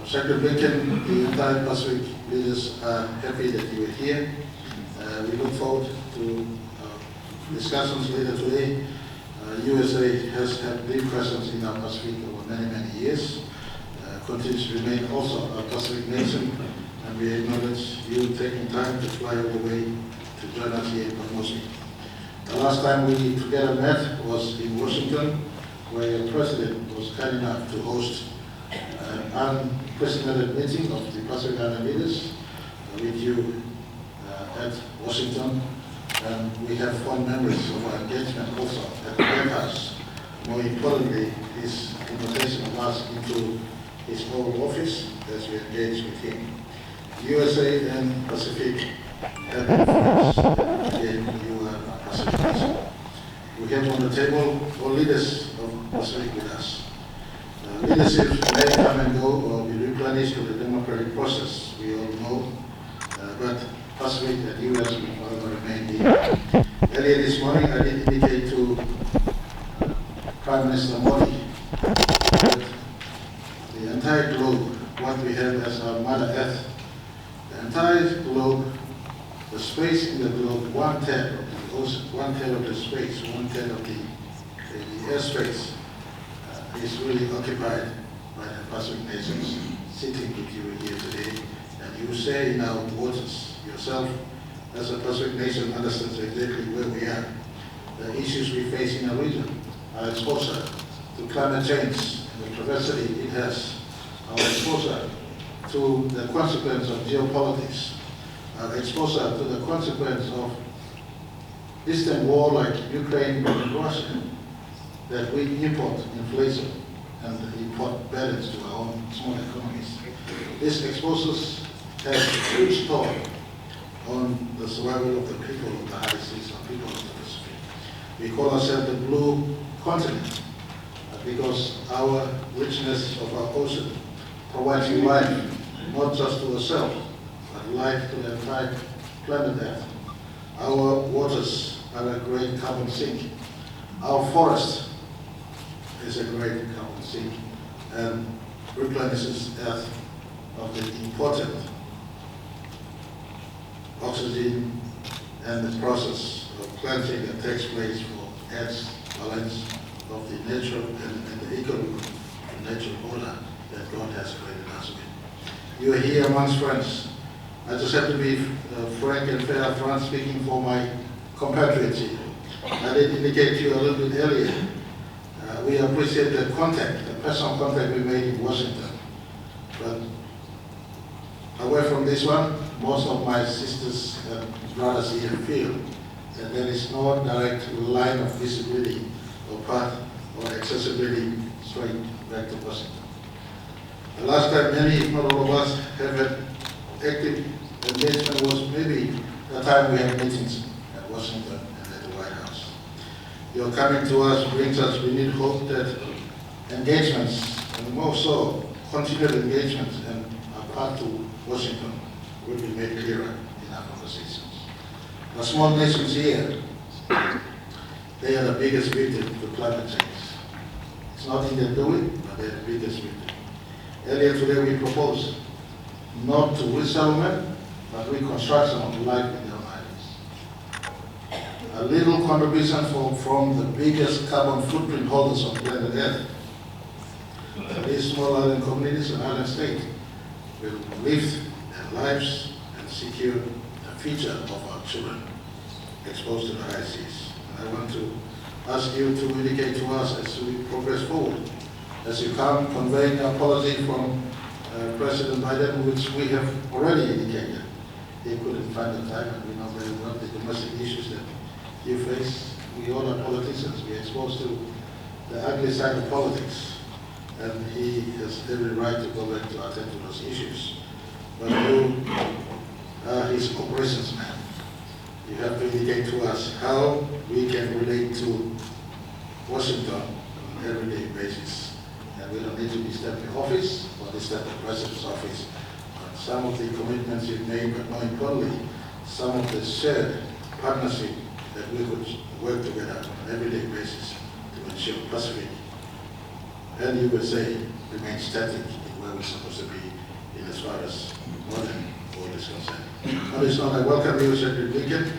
Secretary Blinken, the entire Pacific leaders are happy that you are here. We look forward to discussions later today. USA has had deep presence in our Pacific over many, many years, continues to remain also a Pacific nation, and we acknowledge you taking time to fly all the way to join us here in Moresby. The last time we together met was in Washington, where the President was kind enough to host an unprecedented meeting of the Pacific Island leaders with you at Washington. And we have fond memories of our engagement also at the White House. More importantly, his invitation of us into his Oval Office as we engage with him. USA and Pacific have been friends. Again, you are a Pacific nation. We have on the table all leaders of Pacific with us. Leadership may come and go or be replenished through the democratic process, we all know, but Pacific and US will forever remain here. Earlier this morning, I did indicate to Prime Minister Modi that the entire globe, what we have as our Mother Earth, the entire globe, the space in the globe, 1/3 of the ocean, 1/3 of the space, 1/3 of the airspace is really occupied by the Pacific nations sitting with you here today. And you say in our waters yourself, as a Pacific nation, understands exactly where we are. The issues we face in our region, our exposure to climate change, and the capacity it has, our exposure to the consequence of geopolitics, our exposure to the consequence of distant war like Ukraine and Russia, that we import inflation and import balance to our own small economies. This exposes has a huge toll on the survival of the people of the high seas, the people of the Pacific. We call ourselves the blue continent because our richness of our ocean provides life, not just to ourselves, but life to the entire planet Earth. Our waters are a great carbon sink. Our forest is a great carbon sink and replenishes Earth of the important oxygen and the process of cleansing that takes place for Earth's balance of the natural and the ecological and natural order that God has created us with. You are here amongst friends. I just have to be frank and fair up front, speaking for my compatriots here. I did indicate to you a little bit earlier. We appreciate the contact, the personal contact we made in Washington. But away from this one, most of my sisters and brothers here feel that there is no direct line of visibility or path or accessibility straight back to Washington. The last time many, if not all of us, have had active engagement was maybe the time we had meetings at Washington and at the White House. Your coming to us brings us renewed hope that engagements, and more so, continued engagements and our path to Washington will be made clearer in our conversations. The small nations here, they are the biggest victim to climate change. It's not in their doing, but they're the biggest victim. Earlier today we proposed not to resettlement, but reconstruction of life in their islands. A little contribution from the biggest carbon footprint holders on planet Earth. These small island communities and island states will live their lives and secure the future of our children exposed to the high seas. And I want to ask you to indicate to us as we progress forward, as you come conveying a policy from President Biden, which we have already indicated. He couldn't find the time, and we know very well the domestic issues that you face. We all are politicians. We are exposed to the ugly side of politics, and he has every right to go back to attend to those issues. But you are his operations man. You have to indicate to us how we can relate to Washington on an everyday basis. And we don't need to be stepping office or this step the President's office. But some of the commitments you've made, but more importantly, some of the shared partnership that we could work together on an everyday basis to ensure Pacific and USA remain static in where we're supposed to be On this note, I welcome you, Secretary Blinken,